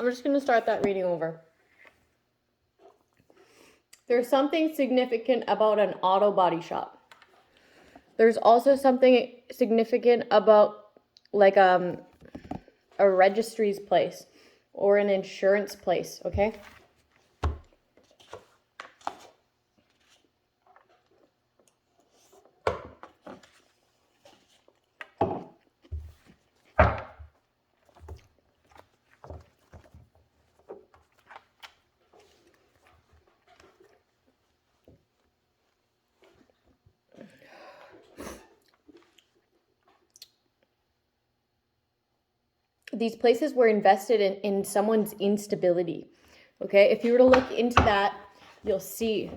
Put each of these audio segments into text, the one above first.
we're just going to start that reading over. There's something significant about an auto body shop. There's also something significant about like a registry's place or an insurance place, okay? These places were invested in someone's instability, okay? If you were to look into that, you'll see.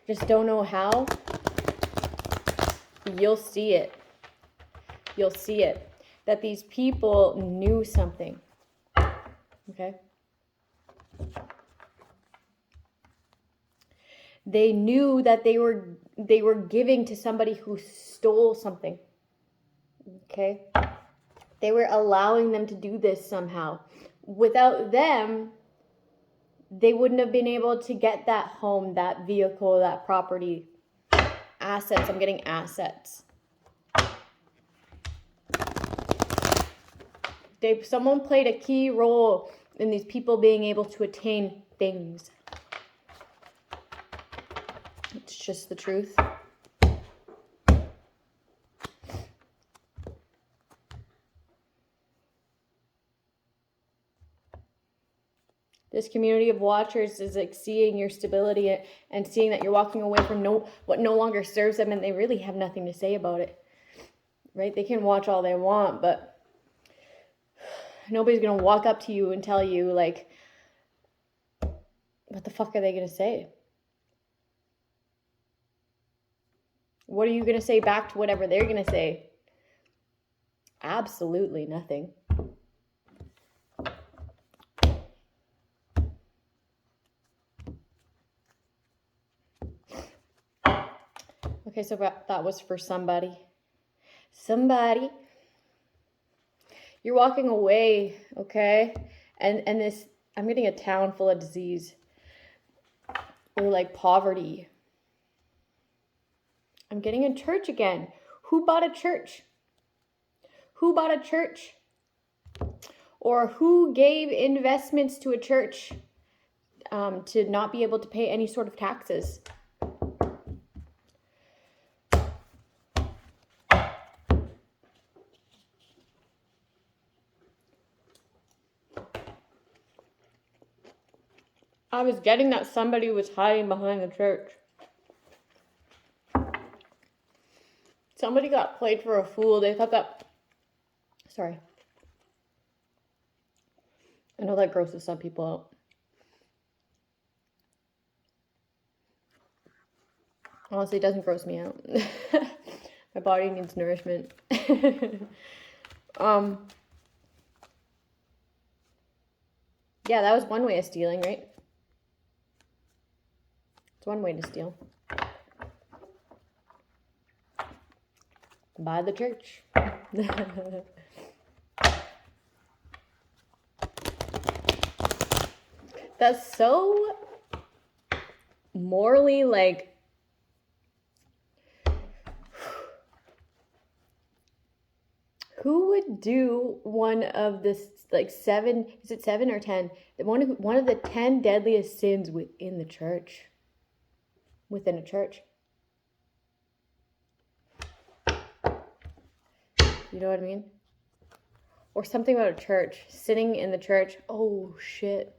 Just don't know how. You'll see it. You'll see it. That these people knew something, okay? They knew that they were giving to somebody who stole something, okay? They were allowing them to do this somehow. Without them, they wouldn't have been able to get that home, that vehicle, that property, assets. I'm getting assets. Someone played a key role in these people being able to attain things. It's just the truth. This community of watchers is like seeing your stability and seeing that you're walking away from what no longer serves them, and they really have nothing to say about it, right? They can watch all they want, but nobody's going to walk up to you and tell you, like, what the fuck are they going to say? What are you going to say back to whatever they're going to say? Absolutely nothing. Okay, so that was for somebody. Somebody. You're walking away, okay? And this, I'm getting a town full of disease. Or like poverty. I'm getting a church again. Who bought a church? Who bought a church? Or who gave investments to a church to not be able to pay any sort of taxes? I was getting that somebody was hiding behind the church. Somebody got played for a fool. They thought that... Sorry. I know that grosses some people out. Honestly, it doesn't gross me out. My body needs nourishment. Yeah, that was one way of stealing, right? It's one way to steal. Buy the church. That's so morally, like, who would do one of this, like, 7, is it 7 or 10? One of the 10 deadliest sins within the church. Within a church. You know what I mean? Or something about a church. Sitting in the church. Oh, shit.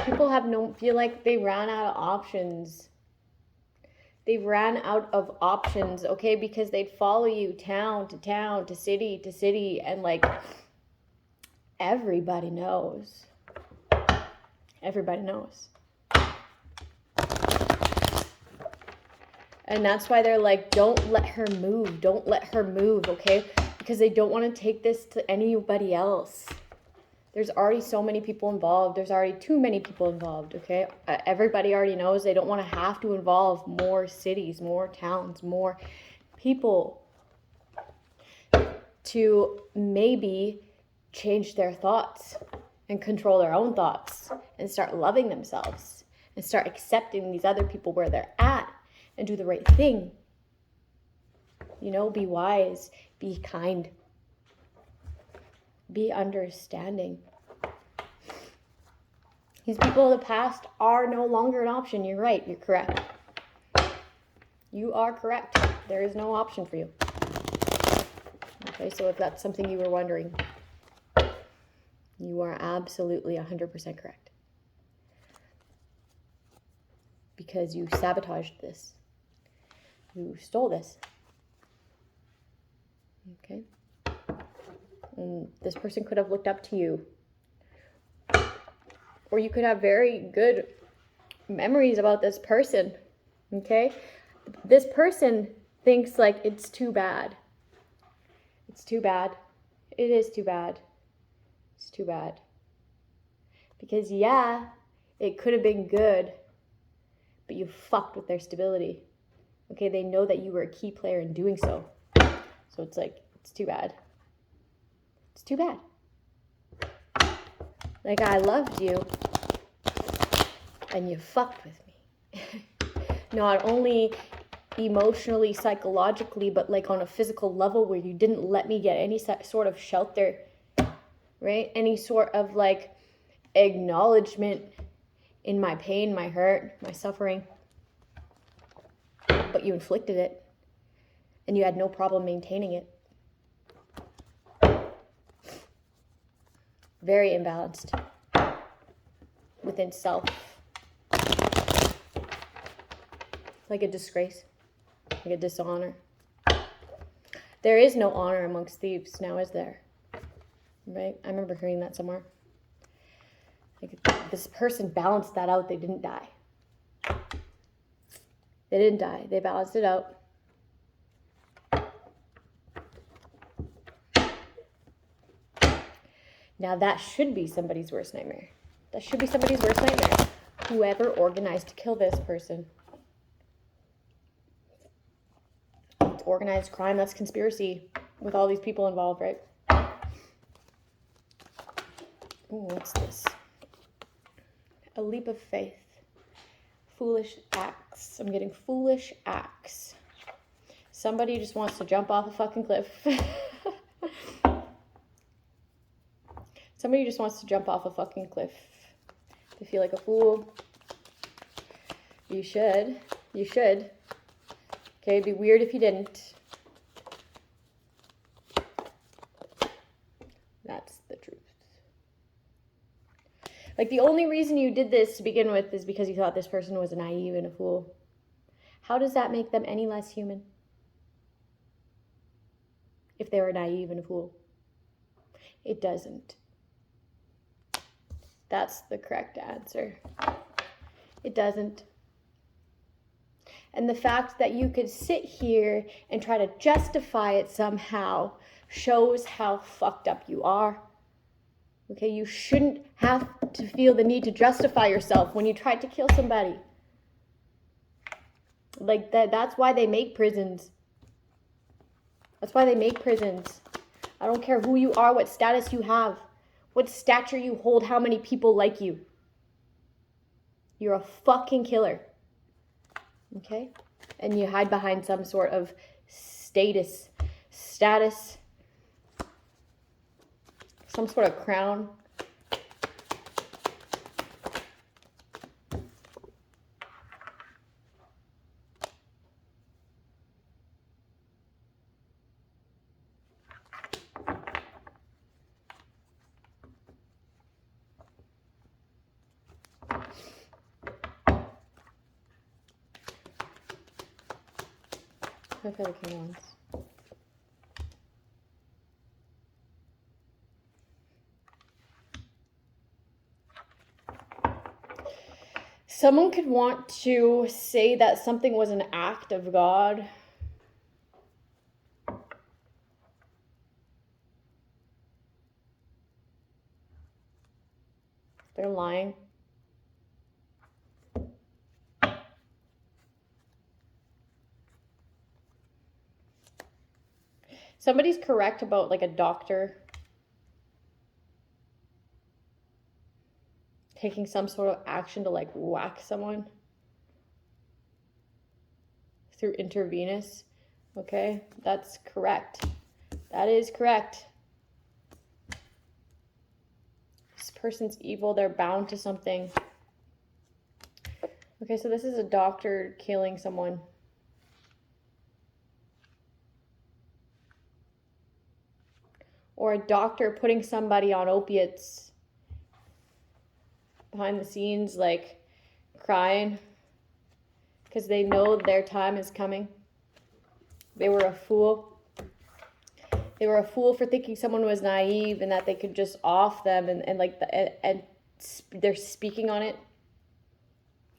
People feel like they ran out of options. They ran out of options, okay? Because they'd follow you town to town, to city, and like, everybody knows. Everybody knows. And that's why they're like, don't let her move. Don't let her move, okay? Because they don't want to take this to anybody else. There's already so many people involved. There's already too many people involved, okay? Everybody already knows they don't want to have to involve more cities, more towns, more people to maybe change their thoughts and control their own thoughts and start loving themselves and start accepting these other people where they're at and do the right thing. You know, be wise, be kind, be understanding. These people of the past are no longer an option. You're right. You're correct. You are correct. There is no option for you. Okay, so if that's something you were wondering, you are absolutely 100% correct. Because you sabotaged this. You stole this. Okay? And this person could have looked up to you. Or you could have very good memories about this person. Okay? This person thinks like it's too bad. It's too bad. It is too bad. It's too bad. Because yeah, it could have been good, but you fucked with their stability. Okay, they know that you were a key player in doing so. So it's like, it's too bad. It's too bad. Like, I loved you, and you fucked with me. Not only emotionally, psychologically, but like on a physical level where you didn't let me get any sort of shelter, right? Any sort of like acknowledgement in my pain, my hurt, my suffering. But you inflicted it, and you had no problem maintaining it. Very imbalanced within self. Like a disgrace, like a dishonor. There is no honor amongst thieves now, is there? Right? I remember hearing that somewhere. Like, this person balanced that out. They didn't die. They didn't die. They balanced it out. Now that should be somebody's worst nightmare. That should be somebody's worst nightmare. Whoever organized to kill this person. It's organized crime. That's conspiracy with all these people involved, right? Ooh, what's this? A leap of faith. Foolish acts. I'm getting foolish acts. Somebody just wants to jump off a fucking cliff. Somebody just wants to jump off a fucking cliff. They feel like a fool. You should. You should. Okay, it'd be weird if you didn't. That's the truth. Like, the only reason you did this to begin with is because you thought this person was naive and a fool. How does that make them any less human? If they were naive and a fool. It doesn't. That's the correct answer. It doesn't. And the fact that you could sit here and try to justify it somehow shows how fucked up you are. Okay, you shouldn't have to feel the need to justify yourself when you tried to kill somebody. Like, that's why they make prisons. That's why they make prisons. I don't care who you are, what status you have, what stature you hold, how many people like you. You're a fucking killer. Okay? And you hide behind some sort of status, some sort of crown. I've had a king once. Someone could want to say that something was an act of God. They're lying. Somebody's correct about like a doctor taking some sort of action to like whack someone through intravenous. Okay, that's correct. That is correct. This person's evil. They're bound to something. Okay, so this is a doctor killing someone. Or a doctor putting somebody on opiates behind the scenes, like crying because they know their time is coming. They were a fool. They were a fool for thinking someone was naive and that they could just off them and they're speaking on it.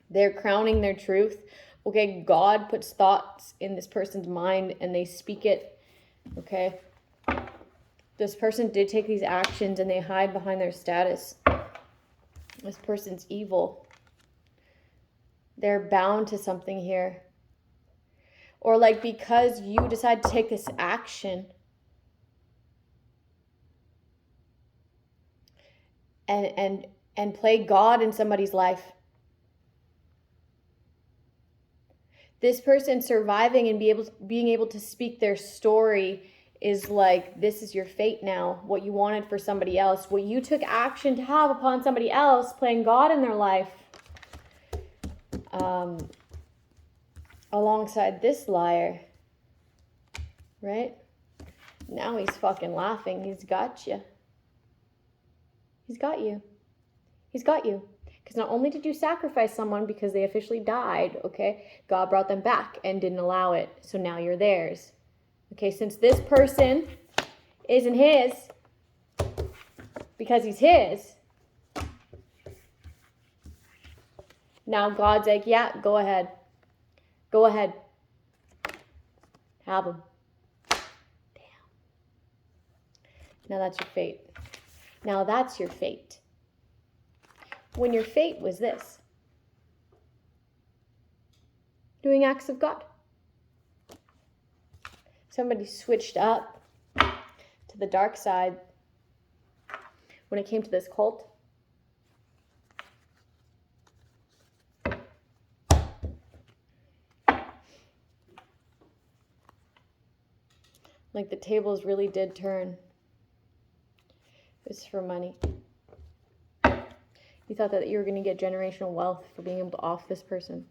They're crowning their truth. Okay, God puts thoughts in this person's mind and they speak it. Okay. This person did take these actions and they hide behind their status. This person's evil. They're bound to something here. Or like because you decide to take this action and play God in somebody's life. This person surviving and being able to speak their story is like, this is your fate now. What you wanted for somebody else, what you took action to have upon somebody else, playing God in their life. Alongside this liar, right? Now he's fucking laughing. He's got you. He's got you. He's got you. Because not only did you sacrifice someone because they officially died, okay? God brought them back and didn't allow it. So now you're theirs. Okay, since this person isn't his, because he's his, now God's like, yeah, go ahead. Go ahead. Have him. Damn. Now that's your fate. Now that's your fate. When your fate was this. Doing acts of God. Somebody switched up to the dark side when it came to this cult. Like the tables really did turn. It was for money. You thought that you were going to get generational wealth for being able to off this person.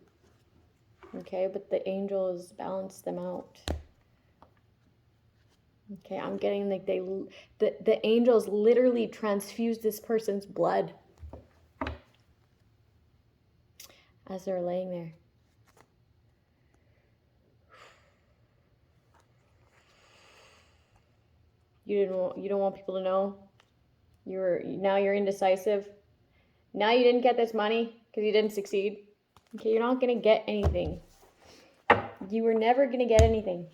Okay, but the angels balanced them out. Okay, I'm getting like the angels literally transfused this person's blood as they're laying there. You don't want people to know. Now you're indecisive. Now you didn't get this money because you didn't succeed. Okay, you're not gonna get anything. You were never gonna get anything.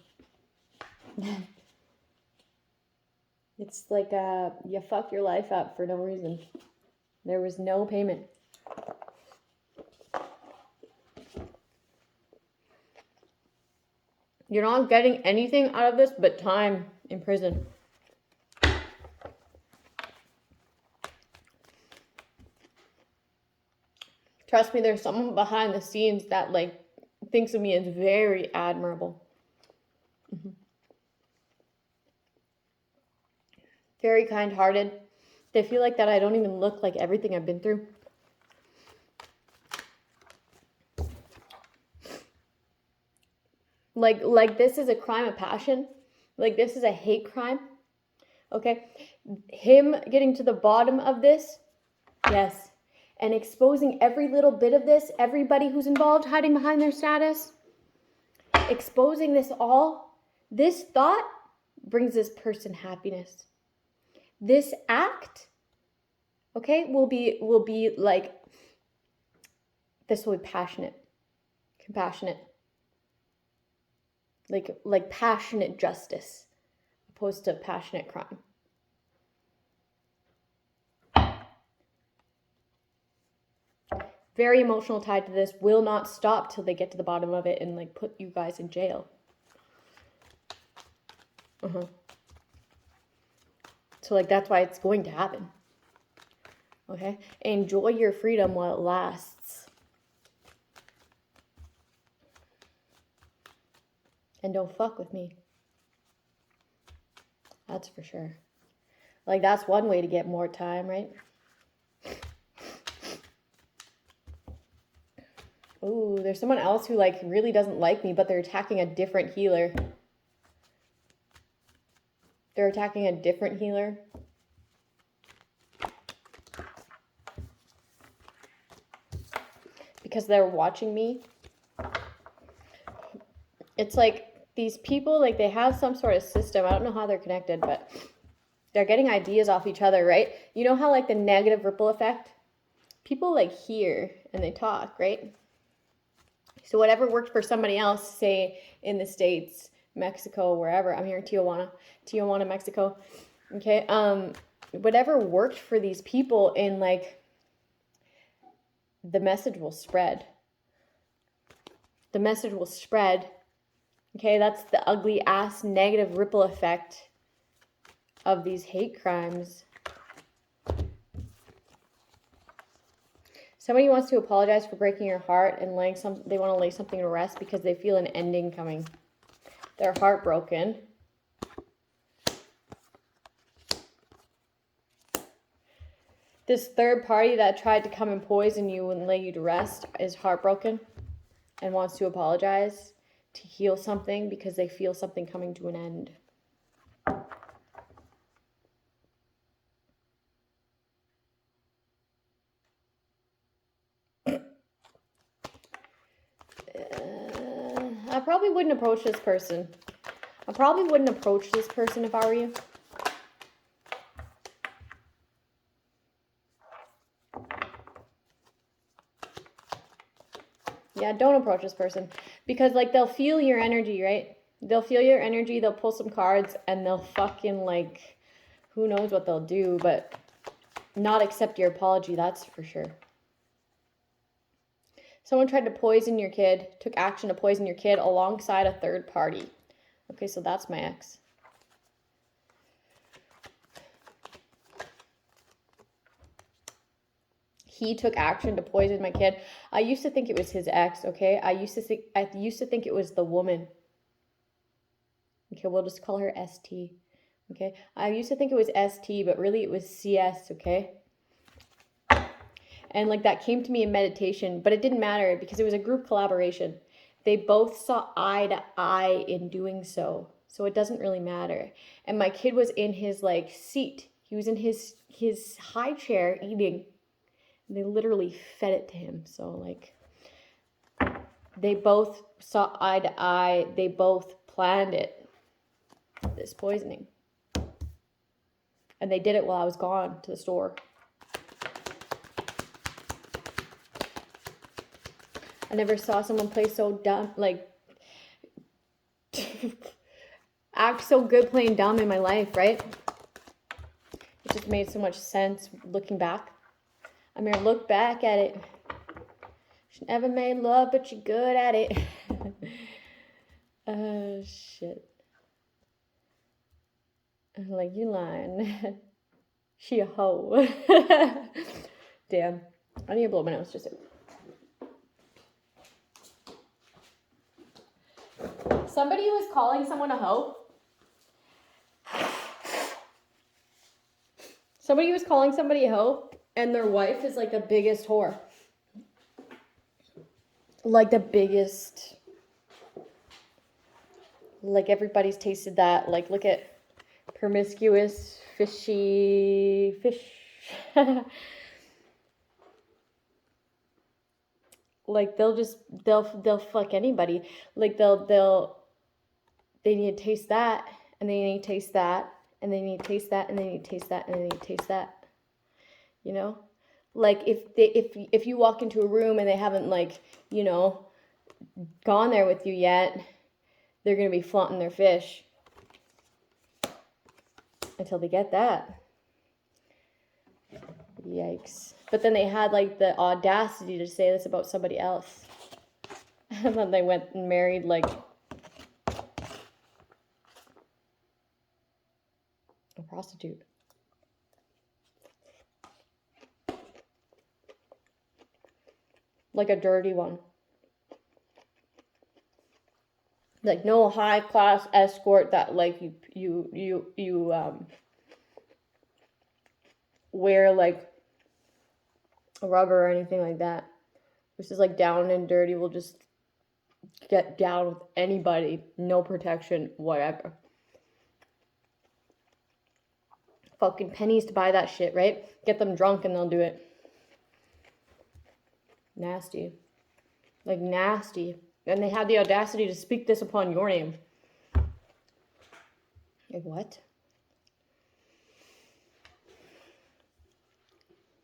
It's like you fuck your life up for no reason. There was no payment. You're not getting anything out of this but time in prison. Trust me, there's someone behind the scenes that like thinks of me as very admirable. Mm-hmm. Very kind-hearted. They feel like that I don't even look like everything I've been through. Like this is a crime of passion. Like this is a hate crime. Okay? Him getting to the bottom of this, yes. And exposing every little bit of this, everybody who's involved hiding behind their status, exposing this all, this thought brings this person happiness. This act, okay, will be like, this will be passionate, compassionate, like passionate justice, opposed to passionate crime. very emotional tied to this, will not stop till they get to the bottom of it and like put you guys in jail. So like that's why it's going to happen. Okay? Enjoy your freedom while it lasts. And don't fuck with me. That's for sure. Like that's one way to get more time, right? Ooh, there's someone else who like really doesn't like me, but they're attacking a different healer. They're attacking a different healer. Because they're watching me. It's like these people, like they have some sort of system. I don't know how they're connected, but they're getting ideas off each other, right? You know how like the negative ripple effect? People like hear and they talk, right? So whatever worked for somebody else, say in the States, Mexico, wherever. I'm here in Tijuana, Mexico. Okay. Whatever worked for these people in like, the message will spread. The message will spread. Okay. That's the ugly ass negative ripple effect of these hate crimes. Somebody wants to apologize for breaking your heart and they want to lay something to rest because they feel an ending coming. They're heartbroken. This third party that tried to come and poison you and lay you to rest is heartbroken and wants to apologize to heal something because they feel something coming to an end. I probably wouldn't approach this person. I probably wouldn't approach this person if I were you. Yeah, don't approach this person. Because, like, they'll feel your energy, right? They'll feel your energy, they'll pull some cards, and they'll fucking, like, who knows what they'll do, but not accept your apology, that's for sure. Someone tried to poison your kid, took action to poison your kid alongside a third party. Okay, so that's my ex. He took action to poison my kid. I used to think it was his ex, okay? I used to think it was the woman. Okay, we'll just call her ST. Okay? I used to think it was ST, but really it was CS, okay? And like that came to me in meditation, but it didn't matter because it was a group collaboration. They both saw eye to eye in doing so. So it doesn't really matter. And my kid was in his like seat. He was in his high chair eating. They literally fed it to him. So like they both saw eye to eye. They both planned it. This poisoning. And they did it while I was gone to the store. I never saw someone play so dumb, like, act so good playing dumb in my life, right? It just made so much sense looking back. I mean, look back at it. She never made love, but you're good at it. Oh, shit. I'm like, you lying. She a hoe. Damn. I need to blow my nose just a Somebody was calling someone a hoe. Somebody was calling somebody a hoe, and their wife is like the biggest whore. Like the biggest. Like everybody's tasted that. Like look at promiscuous, fishy fish. Like they'll fuck anybody. Like they need to taste that, and they need to taste that, and they need to taste that, and they need to taste that, and they need to taste that. You know? Like if you walk into a room and they haven't like, you know, gone there with you yet, they're gonna be flaunting their fish until they get that. Yikes. But then they had like the audacity to say this about somebody else. And then they went and married like a prostitute. Like a dirty one. Like no high class escort that like you wear like a rubber or anything like that. This is like down and dirty, will just get down with anybody, no protection, whatever. Fucking pennies to buy that shit, right? Get them drunk and they'll do it. Nasty. Like nasty. And they had the audacity to speak this upon your name. Like what?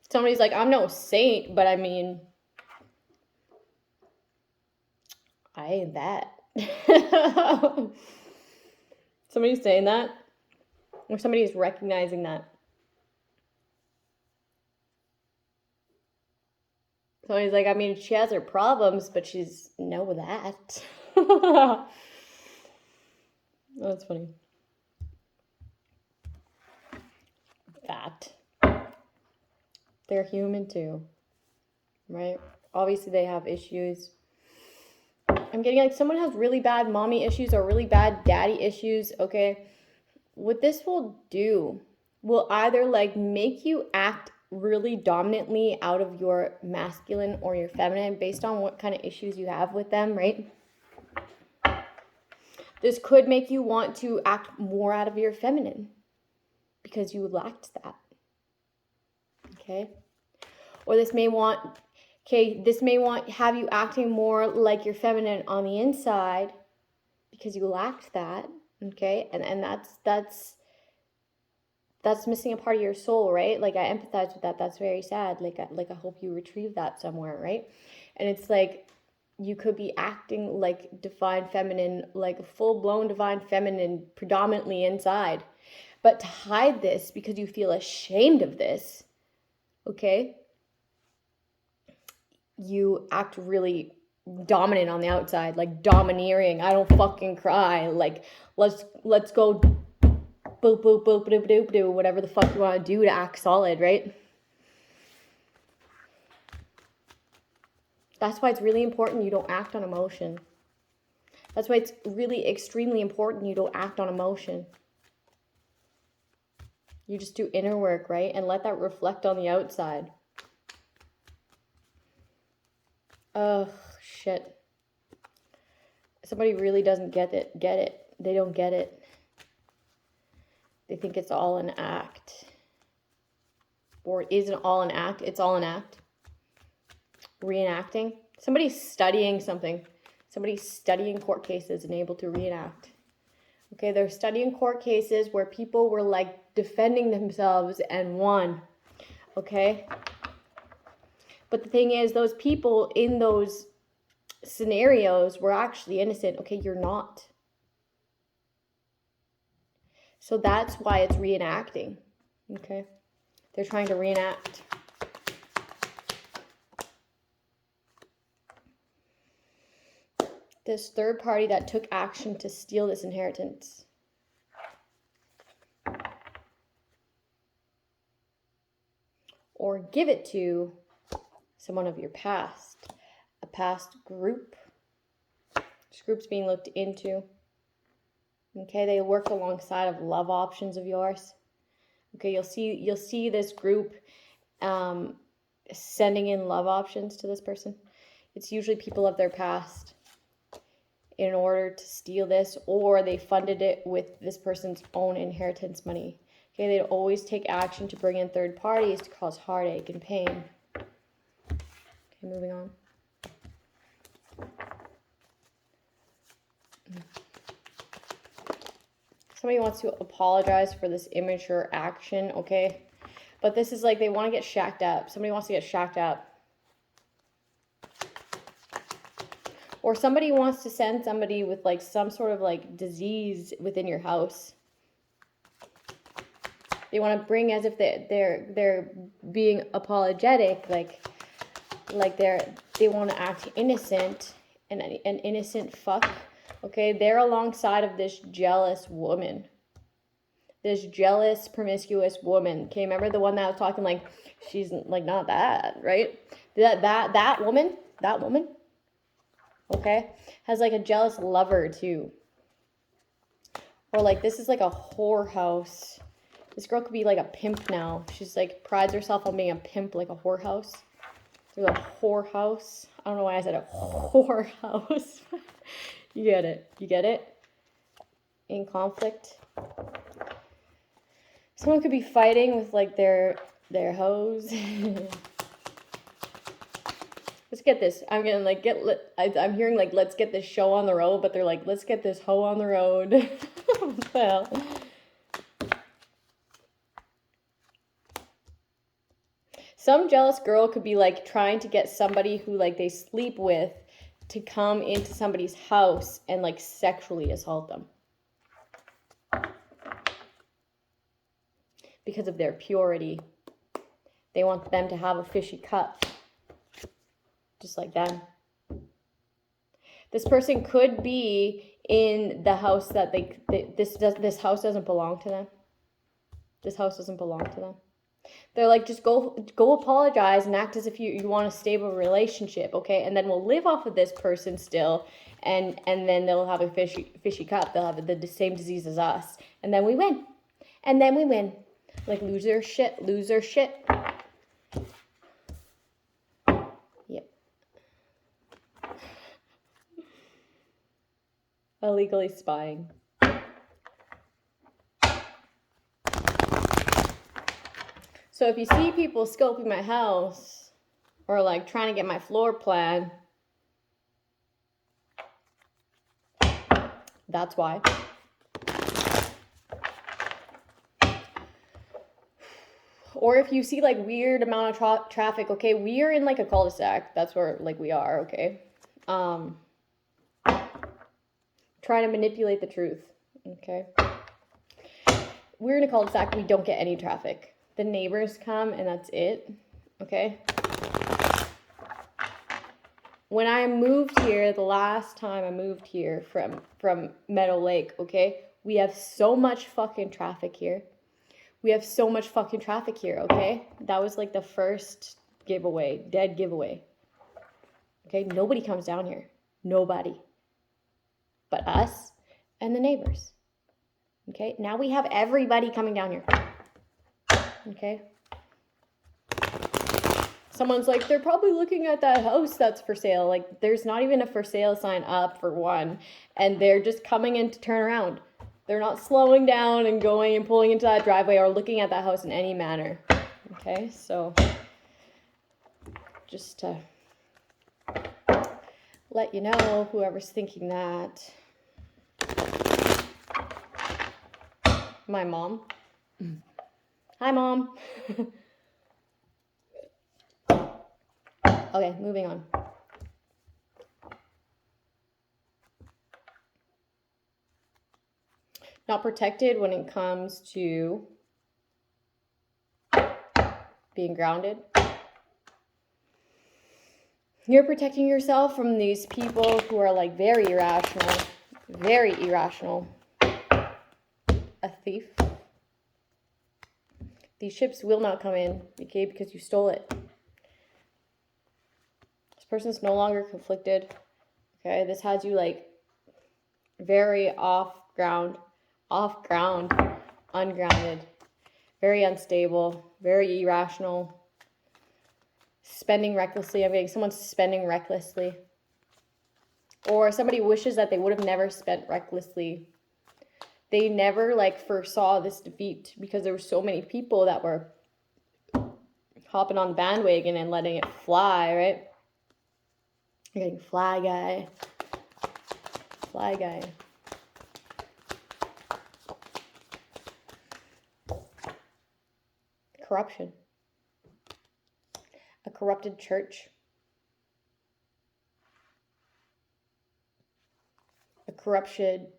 Somebody's like, I'm no saint, but I mean, I ain't that. Somebody's saying that, or somebody's recognizing that. Somebody's like, I mean, she has her problems, but she's know that. That's funny. That. They're human too, right? Obviously they have issues. I'm getting like someone has really bad mommy issues or really bad daddy issues, okay? What this will do will either like make you act really dominantly out of your masculine or your feminine based on what kind of issues you have with them, right? This could make you want to act more out of your feminine because you lacked that. Okay? Or this may have you acting more like your feminine on the inside because you lacked that. Okay? And that's missing a part of your soul, right? Like I empathize with that. That's very sad. Like I hope you retrieve that somewhere, right? And it's like you could be acting like divine feminine, like full-blown divine feminine predominantly inside. But to hide this because you feel ashamed of this, okay? You act really dominant on the outside, like domineering. I don't fucking cry. Like let's go boop boop boop doop doop do whatever the fuck you want to do to act solid, right? That's why it's really important you don't act on emotion. That's why it's really extremely important you don't act on emotion. You just do inner work, right? And let that reflect on the outside. Oh, shit. Somebody really doesn't get it. They don't get it. They think it's all an act. Or it isn't all an act. It's all an act. Reenacting. Somebody's studying something. Somebody's studying court cases and able to reenact. Okay, they're studying court cases where people were like defending themselves and won. Okay? But the thing is, those people in those scenarios were actually innocent. Okay, you're not. So that's why it's reenacting. Okay? They're trying to reenact. This third party that took action to steal this inheritance. Or give it to someone of your past. A past group. This group's being looked into. Okay, they work alongside of love options of yours. Okay, you'll see this group sending in love options to this person. It's usually people of their past in order to steal this, or they funded it with this person's own inheritance money. Okay, they'd always take action to bring in third parties to cause heartache and pain. Okay, moving on. Somebody wants to apologize for this immature action, okay? But this is like they want to get shacked up. Somebody wants to get shacked up. Or somebody wants to send somebody with like some sort of like disease within your house. They want to bring as if they're being apologetic, like they want to act innocent, and an innocent fuck. Okay, they're alongside of this jealous woman. This jealous, promiscuous woman. Okay, remember the one that I was talking, like, she's like not that, right? That woman, okay, has like a jealous lover too. Or like, this is like a whorehouse. This girl could be like a pimp now. She's like prides herself on being a pimp, like a whorehouse. There's a whorehouse. I don't know why I said a whorehouse. You get it. You get it? In conflict. Someone could be fighting with like their hoes. Let's get this. I'm gonna like I'm hearing like, let's get this show on the road, but they're like, let's get this hoe on the road. Well, some jealous girl could be like trying to get somebody who like they sleep with to come into somebody's house and like sexually assault them. Because of their purity. They want them to have a fishy cup. Just like them. This person could be in the house that this house doesn't belong to them. This house doesn't belong to them. They're like, just go apologize and act as if you want a stable relationship, okay? And then we'll live off of this person still, and then they'll have a fishy cup. They'll have the same disease as us, and then we win. And then we win. Like loser shit. Yep. Illegally spying. So if you see people scoping my house or like trying to get my floor plan, that's why. Or if you see like weird amount of traffic, okay, we are in like a cul-de-sac. That's where like we are, okay. Trying to manipulate the truth, okay. We're in a cul-de-sac. We don't get any traffic. The neighbors come and that's it, okay. When I moved here, the last time I moved here from Meadow Lake, okay, we have so much fucking traffic here. We have so much fucking traffic here, okay? That was like the first giveaway, dead giveaway. Okay, nobody comes down here. Nobody. But us and the neighbors. Okay, now we have everybody coming down here. Okay? Someone's like, they're probably looking at that house that's for sale. Like, there's not even a for sale sign up for one. And they're just coming in to turn around. They're not slowing down and going and pulling into that driveway or looking at that house in any manner. Okay, so just to let you know, whoever's thinking that. My mom. Hi, Mom. Okay, moving on. Not protected when it comes to being grounded. You're protecting yourself from these people who are like very irrational. Very irrational. A thief. These ships will not come in, okay, because you stole it. This person's no longer conflicted. Okay, this has you like very off ground, ungrounded, very unstable, very irrational, spending recklessly. I'm getting someone spending recklessly. Or somebody wishes that they would have never spent recklessly. They never like foresaw this defeat because there were so many people that were hopping on the bandwagon and letting it fly, right? You're getting fly guy. Fly guy. Corruption. A corrupted church. A corrupted,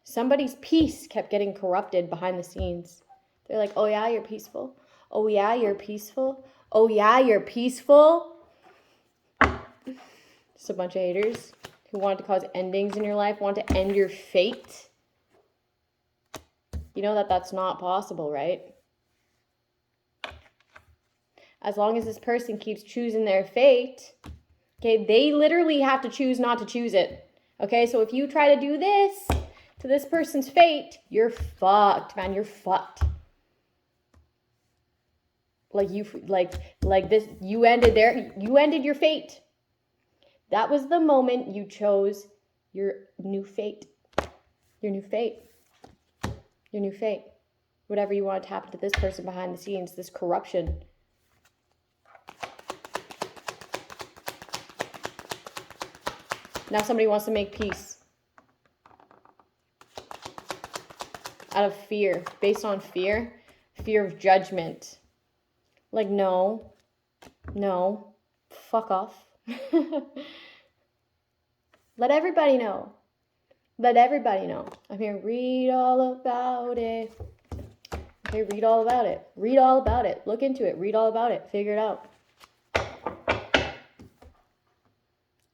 somebody's peace kept getting corrupted behind the scenes. They're like, oh yeah, you're peaceful. Oh yeah, you're peaceful. Oh yeah, you're peaceful. Just a bunch of haters who want to cause endings in your life, want to end your fate. You know that that's not possible, right? As long as this person keeps choosing their fate, okay, they literally have to choose not to choose it. Okay, so if you try to do this to this person's fate, you're fucked, man. You're fucked. Like this, you ended your fate. That was the moment you chose your new fate. Your new fate. Your new fate. Whatever you want to happen to this person behind the scenes, this corruption. Now somebody wants to make peace. Out of fear. Based on fear. Fear of judgment. Like, no. No. Fuck off. Let everybody know. Let everybody know. I'm here. Read all about it. Okay, read all about it. Read all about it. Look into it. Read all about it. Figure it out.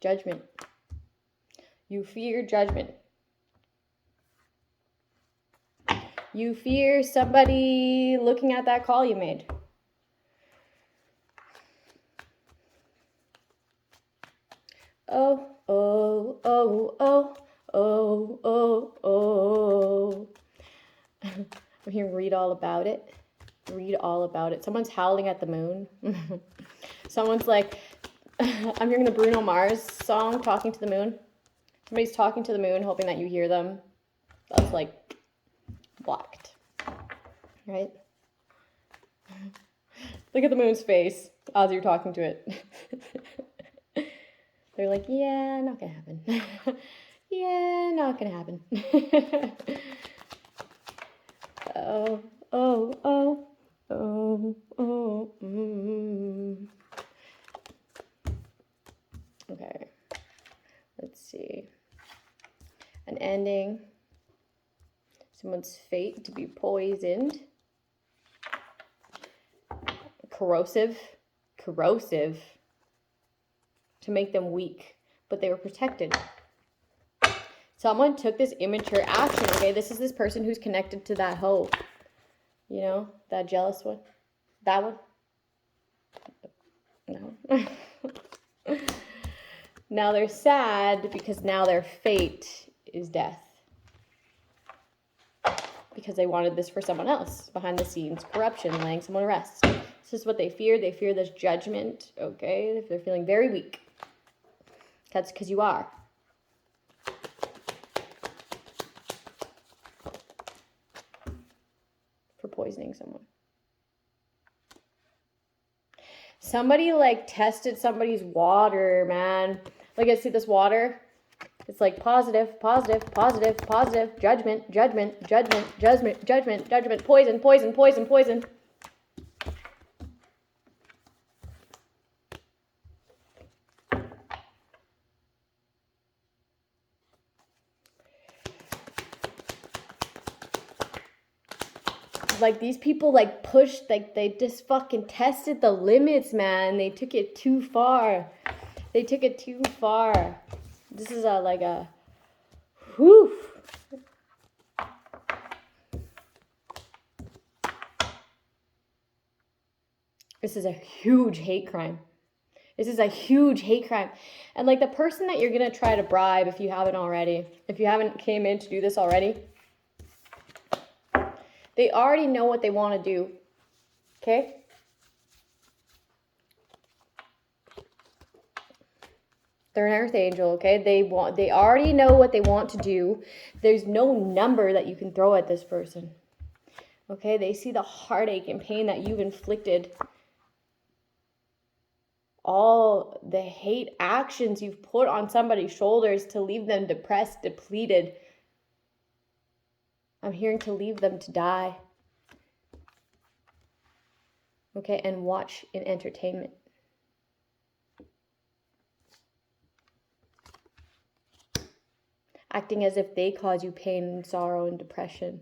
Judgment. You fear judgment. You fear somebody looking at that call you made. Oh, oh, oh, oh, oh, oh, oh. I'm here, read all about it. Read all about it. Someone's howling at the moon. Someone's like, I'm hearing the Bruno Mars song, Talking to the Moon. Somebody's talking to the moon, hoping that you hear them. That's like blocked. Right? Look at the moon's face as you're talking to it. They're like, yeah, not gonna happen. Yeah, not gonna happen. Oh, oh, oh, oh, oh. Okay. Let's see. An ending. Someone's fate to be poisoned. Corrosive. To make them weak. But they were protected. Someone took this immature action, okay? This is this person who's connected to that hoe. You know? That jealous one. That one. No. Now they're sad because now their fate is death. Because they wanted this for someone else. Behind the scenes. Corruption. Laying someone to rest. This is what they fear. They fear this judgment, okay? If they're feeling very weak. That's because you are. For poisoning someone. Somebody like tested somebody's water, man. Like I see this water. It's like positive, positive, positive, positive, judgment, judgment, judgment, judgment, judgment, judgment, poison, poison, poison, poison. Like these people like pushed, like they just fucking tested the limits, man. They took it too far. They took it too far. This is a whew. This is a huge hate crime. This is a huge hate crime. And like the person that you're going to try to bribe, if you haven't already, if you haven't came in to do this already, they already know what they want to do. Okay? They're an earth angel, okay? They already know what they want to do. There's no number that you can throw at this person. Okay? They see the heartache and pain that you've inflicted. All the hate actions you've put on somebody's shoulders to leave them depressed, depleted. I'm hearing to leave them to die. Okay, and watch in entertainment. Acting as if they cause you pain and sorrow and depression.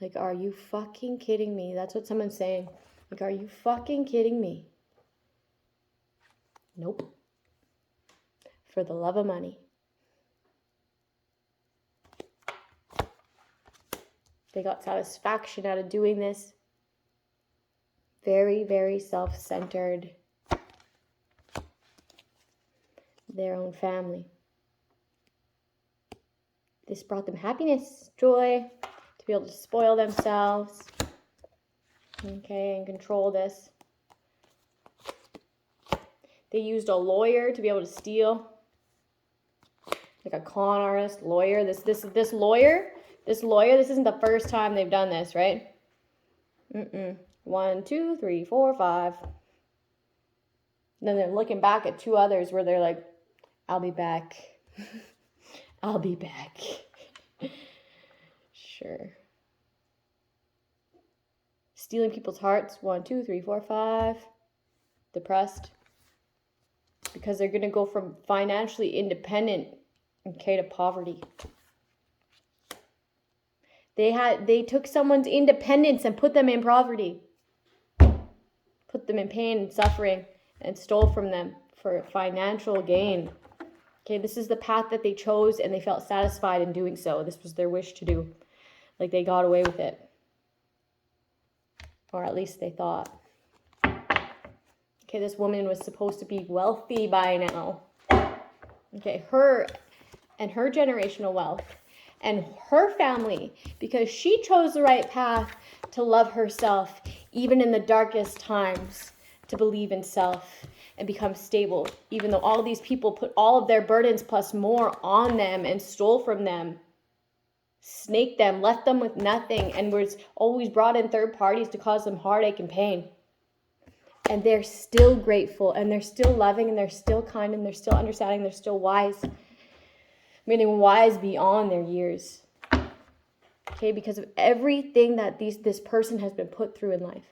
Like, are you fucking kidding me? That's what someone's saying. Like, are you fucking kidding me? Nope. For the love of money. They got satisfaction out of doing this. Very, very self-centered. Their own family. This brought them happiness, joy, to be able to spoil themselves. Okay, and control this. They used a lawyer to be able to steal. Like a con artist, lawyer. This lawyer, this isn't the first time they've done this, right? 1, 2, 3, 4, 5. Then they're looking back at 2 others where they're like, I'll be back. I'll be back. Sure. Stealing people's hearts. 1, 2, 3, 4, 5. Depressed. Because they're going to go from financially independent, okay, to poverty. They took someone's independence and put them in poverty. Put them in pain and suffering and stole from them for financial gain. Okay, this is the path that they chose and they felt satisfied in doing so. This was their wish to do. Like they got away with it. Or at least they thought. Okay, this woman was supposed to be wealthy by now. Okay, her and her generational wealth and her family, because she chose the right path to love herself, even in the darkest times, to believe in self and become stable, even though all these people put all of their burdens plus more on them and stole from them, snaked them, left them with nothing, and was always brought in third parties to cause them heartache and pain. And they're still grateful, and they're still loving, and they're still kind, and they're still understanding, they're still wise. Meaning wise beyond their years. Okay, because of everything that this person has been put through in life.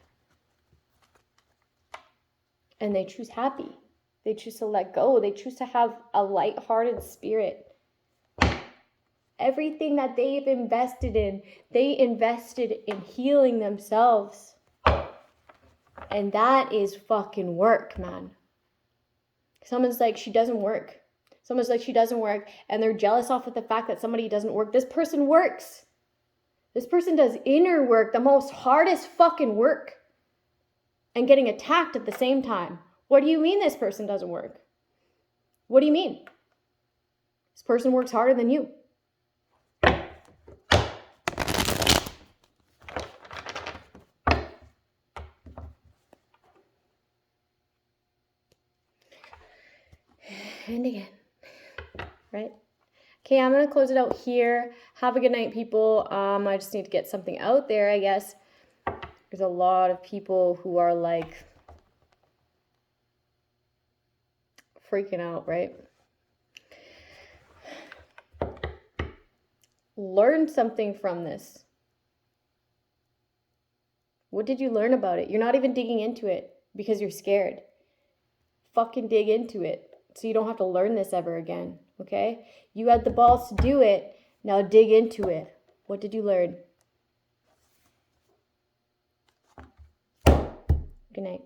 And they choose happy. They choose to let go. They choose to have a lighthearted spirit. Everything that they've invested in, they invested in healing themselves. And that is fucking work, man. Someone's like, she doesn't work. Someone's like, she doesn't work. And they're jealous off of the fact that somebody doesn't work. This person works. This person does inner work, the most hardest fucking work. And getting attacked at the same time. What do you mean this person doesn't work? What do you mean? This person works harder than you. And again. Right? Okay, I'm going to close it out here. Have a good night, people. I just need to get something out there, I guess. There's a lot of people who are like freaking out, right? Learn something from this. What did you learn about it? You're not even digging into it because you're scared. Fucking dig into it so you don't have to learn this ever again, okay? You had the balls to do it. Now dig into it. What did you learn? Good night.